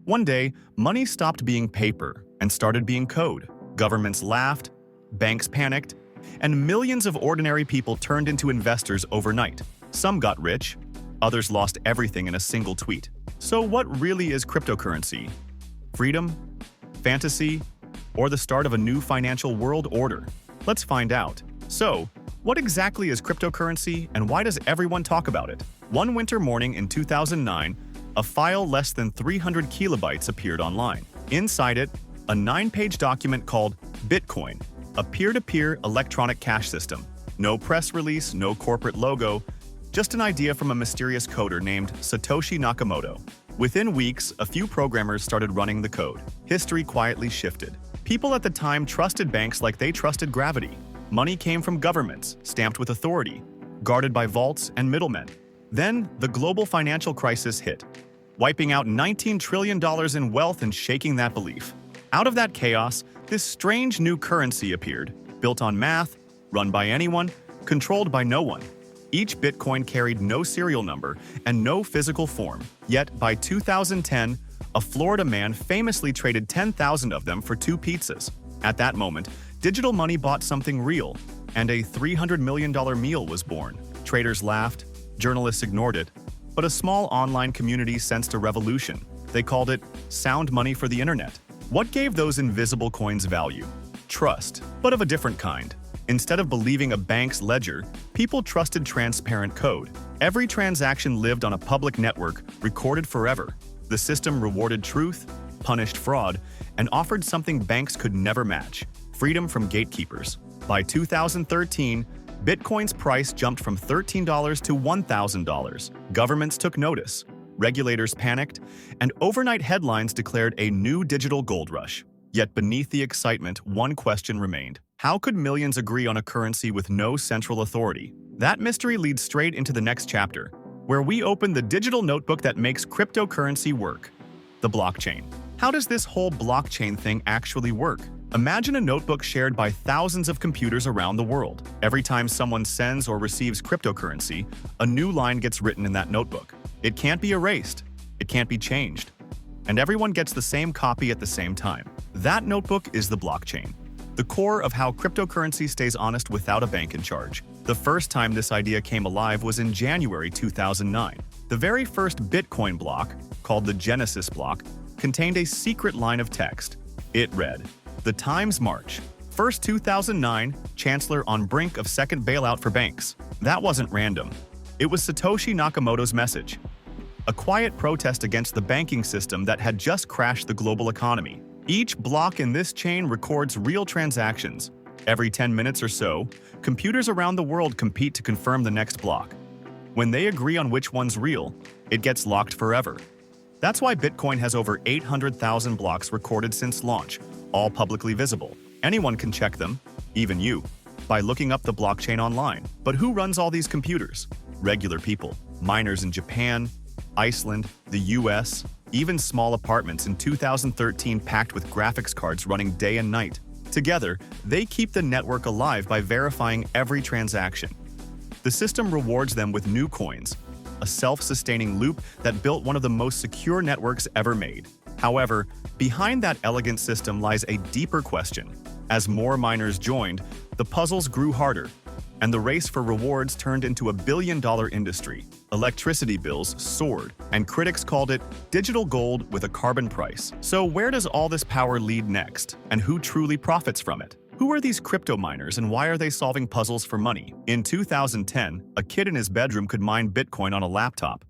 One day, money stopped being paper and started being code. Governments laughed, banks panicked, and millions of ordinary people turned into investors overnight. Some got rich, others lost everything in a single tweet. So what really is cryptocurrency? Freedom? Fantasy? Or the start of a new financial world order? Let's find out. So, what exactly is cryptocurrency and why does everyone talk about it? One winter morning in 2009, a file less than 300 kilobytes appeared online. Inside it, a 9-page document called Bitcoin, a peer-to-peer electronic cash system. No press release, no corporate logo, just an idea from a mysterious coder named Satoshi Nakamoto. Within weeks, a few programmers started running the code. History quietly shifted. People at the time trusted banks like they trusted gravity. Money came from governments, stamped with authority, guarded by vaults and middlemen. Then, the global financial crisis hit, wiping out $19 trillion in wealth and shaking that belief. Out of that chaos, this strange new currency appeared, built on math, run by anyone, controlled by no one. Each Bitcoin carried no serial number and no physical form. Yet, by 2010, a Florida man famously traded 10,000 of them for 2 pizzas. At that moment, digital money bought something real, and a $300 million meal was born. Traders laughed, journalists ignored it, but a small online community sensed a revolution. They called it sound money for the internet. What gave those invisible coins value? Trust, but of a different kind. Instead of believing a bank's ledger, people trusted transparent code. Every transaction lived on a public network, recorded forever. The system rewarded truth, punished fraud, and offered something banks could never match: freedom from gatekeepers. By 2013, Bitcoin's price jumped from $13 to $1,000. Governments took notice, regulators panicked, and overnight headlines declared a new digital gold rush. Yet beneath the excitement, one question remained. How could millions agree on a currency with no central authority? That mystery leads straight into the next chapter, where we open the digital notebook that makes cryptocurrency work: the blockchain. How does this whole blockchain thing actually work? Imagine a notebook shared by thousands of computers around the world. Every time someone sends or receives cryptocurrency, a new line gets written in that notebook. It can't be erased. It can't be changed. And everyone gets the same copy at the same time. That notebook is the blockchain, the core of how cryptocurrency stays honest without a bank in charge. The first time this idea came alive was in January 2009. The very first Bitcoin block, called the Genesis block, contained a secret line of text. It read, "The Times March. First 2009, Chancellor on brink of second bailout for banks." That wasn't random. It was Satoshi Nakamoto's message. A quiet protest against the banking system that had just crashed the global economy. Each block in this chain records real transactions. Every 10 minutes or so, computers around the world compete to confirm the next block. When they agree on which one's real, it gets locked forever. That's why Bitcoin has over 800,000 blocks recorded since launch, all publicly visible. Anyone can check them, even you, by looking up the blockchain online. But who runs all these computers? Regular people. Miners in Japan, Iceland, the US, even small apartments in 2013 packed with graphics cards running day and night. Together, they keep the network alive by verifying every transaction. The system rewards them with new coins, a self-sustaining loop that built one of the most secure networks ever made. However, behind that elegant system lies a deeper question. As more miners joined, the puzzles grew harder, and the race for rewards turned into a billion-dollar industry. Electricity bills soared, and critics called it digital gold with a carbon price. So where does all this power lead next, and who truly profits from it? Who are these crypto miners and why are they solving puzzles for money? In 2010, a kid in his bedroom could mine Bitcoin on a laptop.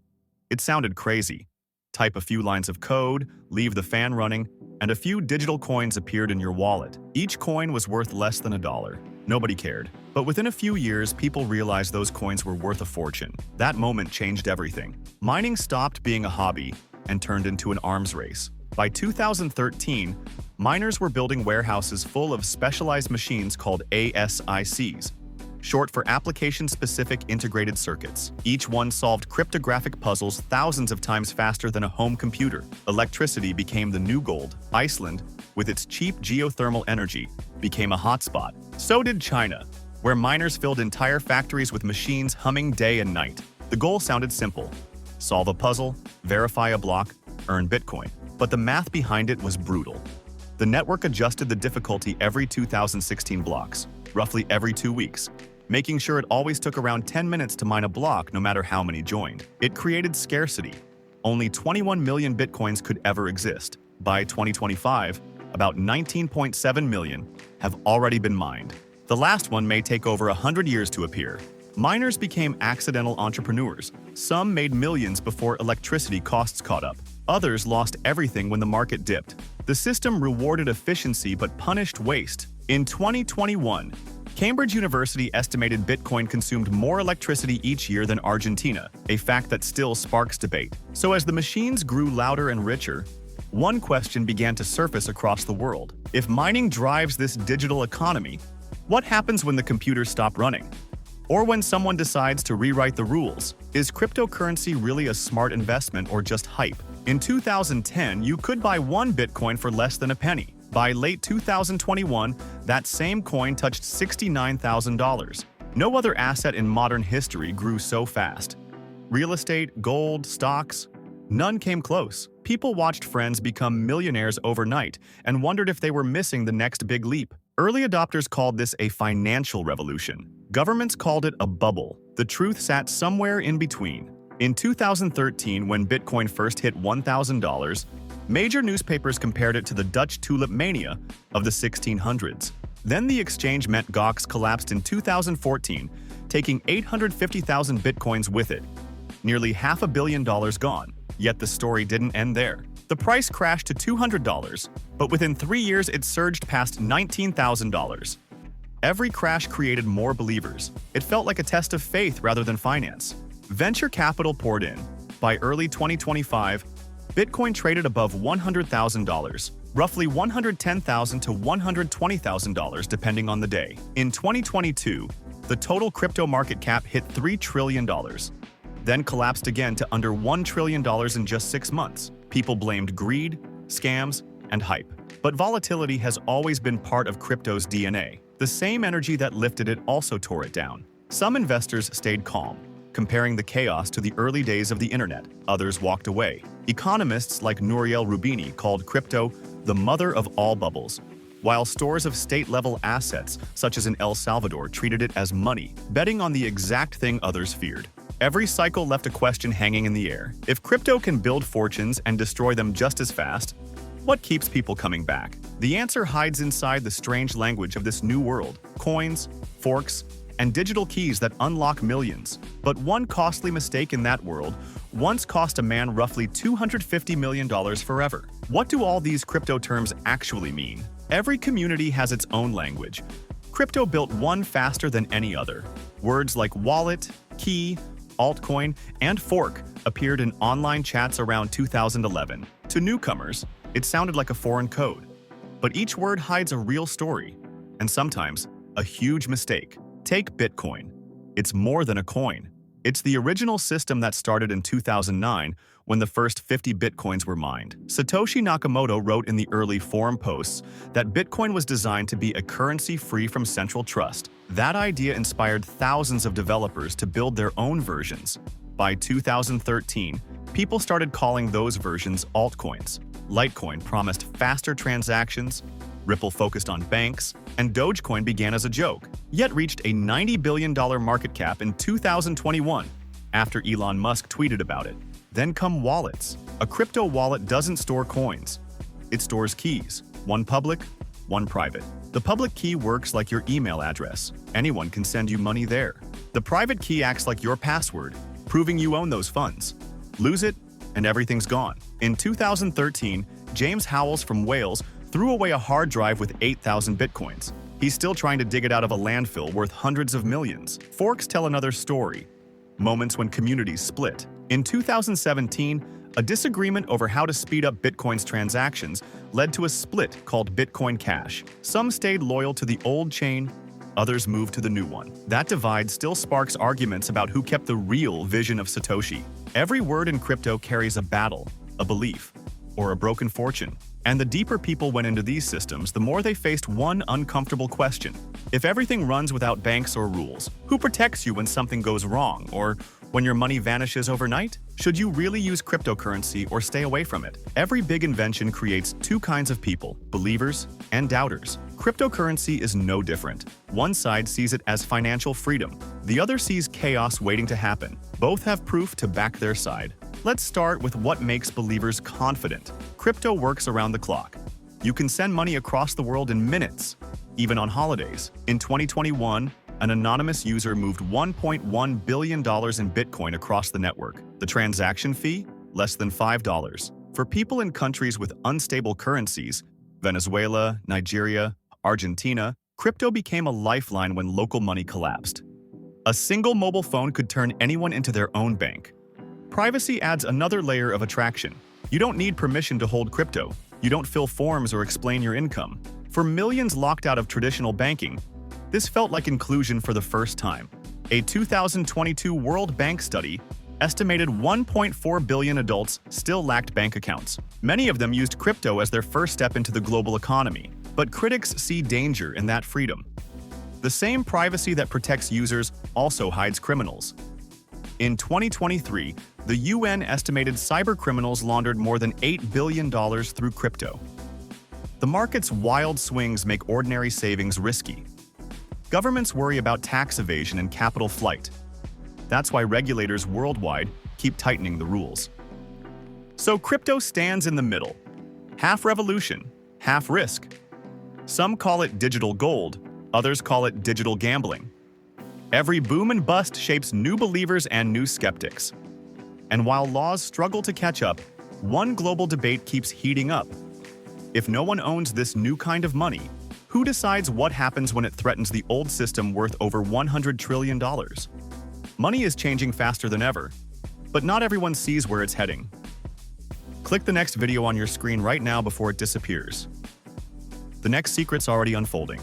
It sounded crazy. Type a few lines of code, leave the fan running, and a few digital coins appeared in your wallet. Each coin was worth less than $1. Nobody cared. But within a few years, people realized those coins were worth a fortune. That moment changed everything. Mining stopped being a hobby and turned into an arms race. By 2013, miners were building warehouses full of specialized machines called ASICs, short for Application-Specific Integrated Circuits. Each one solved cryptographic puzzles thousands of times faster than a home computer. Electricity became the new gold. Iceland, with its cheap geothermal energy, became a hotspot. So did China, where miners filled entire factories with machines humming day and night. The goal sounded simple: solve a puzzle, verify a block, earn Bitcoin. but the math behind it was brutal. The network adjusted the difficulty every 2016 blocks, roughly every 2 weeks, making sure it always took around 10 minutes to mine a block no matter how many joined. It created scarcity. Only 21 million bitcoins could ever exist. By 2025, about 19.7 million have already been mined. The last one may take over 100 years to appear. Miners became accidental entrepreneurs. Some made millions before electricity costs caught up. Others lost everything when the market dipped. The system rewarded efficiency but punished waste. In 2021, Cambridge University estimated Bitcoin consumed more electricity each year than Argentina, a fact that still sparks debate. So as the machines grew louder and richer, one question began to surface across the world. If mining drives this digital economy, what happens when the computers stop running? Or when someone decides to rewrite the rules? Is cryptocurrency really a smart investment or just hype? In 2010, you could buy one Bitcoin for less than a penny. By late 2021, that same coin touched $69,000. No other asset in modern history grew so fast. Real estate, gold, stocks, none came close. People watched friends become millionaires overnight and wondered if they were missing the next big leap. Early adopters called this a financial revolution. Governments called it a bubble. The truth sat somewhere in between. In 2013, when Bitcoin first hit $1,000, major newspapers compared it to the Dutch tulip mania of the 1600s. Then the exchange meant Gox collapsed in 2014, taking 850,000 Bitcoins with it. Nearly $500 million gone. Yet the story didn't end there. The price crashed to $200, but within 3 years it surged past $19,000. Every crash created more believers. It felt like a test of faith rather than finance. Venture capital poured in. By early 2025, Bitcoin traded above $100,000, roughly $110,000 to $120,000 depending on the day. In 2022, the total crypto market cap hit $3 trillion, then collapsed again to under $1 trillion in just 6 months. People blamed greed, scams, and hype. But volatility has always been part of crypto's DNA. The same energy that lifted it also tore it down. Some investors stayed calm, comparing the chaos to the early days of the internet. Others walked away. Economists like Nouriel Roubini called crypto the mother of all bubbles, while stores of state-level assets, such as in El Salvador, treated it as money, betting on the exact thing others feared. Every cycle left a question hanging in the air. If crypto can build fortunes and destroy them just as fast, what keeps people coming back? The answer hides inside the strange language of this new world: coins, forks, and digital keys that unlock millions. But one costly mistake in that world once cost a man roughly $250 million forever. What do all these crypto terms actually mean? Every community has its own language. Crypto built one faster than any other. Words like wallet, key, altcoin, and fork appeared in online chats around 2011. To newcomers, it sounded like a foreign code. But each word hides a real story, and sometimes a huge mistake. Take Bitcoin. It's more than a coin. It's the original system that started in 2009 when the first 50 Bitcoins were mined. Satoshi Nakamoto wrote in the early forum posts that Bitcoin was designed to be a currency free from central trust. That idea inspired thousands of developers to build their own versions. By 2013, people started calling those versions altcoins. Litecoin promised faster transactions, Ripple focused on banks, and Dogecoin began as a joke, yet reached a $90 billion market cap in 2021 after Elon Musk tweeted about it. Then come wallets. A crypto wallet doesn't store coins. It stores keys, one public, one private. The public key works like your email address. Anyone can send you money there. The private key acts like your password, proving you own those funds. Lose it, and everything's gone. In 2013, James Howells from Wales threw away a hard drive with 8,000 bitcoins. He's still trying to dig it out of a landfill worth hundreds of millions. Forks tell another story. Moments when communities split. In 2017, a disagreement over how to speed up Bitcoin's transactions led to a split called Bitcoin Cash. Some stayed loyal to the old chain, others moved to the new one. That divide still sparks arguments about who kept the real vision of Satoshi. Every word in crypto carries a battle, a belief, or a broken fortune. And the deeper people went into these systems, the more they faced one uncomfortable question. If everything runs without banks or rules, who protects you when something goes wrong? Or When your money vanishes overnight, should you really use cryptocurrency or stay away from it? Every big invention creates two kinds of people, believers and doubters. Cryptocurrency is no different. One side sees it as financial freedom. The other sees chaos waiting to happen. Both have proof to back their side. Let's start with what makes believers confident. Crypto works around the clock. You can send money across the world in minutes, even on holidays. In 2021, an anonymous user moved $1.1 billion in Bitcoin across the network. The transaction fee? Less than $5. For people in countries with unstable currencies, Venezuela, Nigeria, Argentina, crypto became a lifeline when local money collapsed. A single mobile phone could turn anyone into their own bank. Privacy adds another layer of attraction. You don't need permission to hold crypto. You don't fill forms or explain your income. For millions locked out of traditional banking, this felt like inclusion for the first time. A 2022 World Bank study estimated 1.4 billion adults still lacked bank accounts. Many of them used crypto as their first step into the global economy. But critics see danger in that freedom. The same privacy that protects users also hides criminals. In 2023, the UN estimated cybercriminals laundered more than $8 billion through crypto. The market's wild swings make ordinary savings risky. Governments worry about tax evasion and capital flight. That's why regulators worldwide keep tightening the rules. So crypto stands in the middle. Half revolution, half risk. Some call it digital gold, others call it digital gambling. Every boom and bust shapes new believers and new skeptics. And while laws struggle to catch up, one global debate keeps heating up. If no one owns this new kind of money, who decides what happens when it threatens the old system worth over $100 trillion? Money is changing faster than ever, but not everyone sees where it's heading. Click the next video on your screen right now before it disappears. The next secret's already unfolding.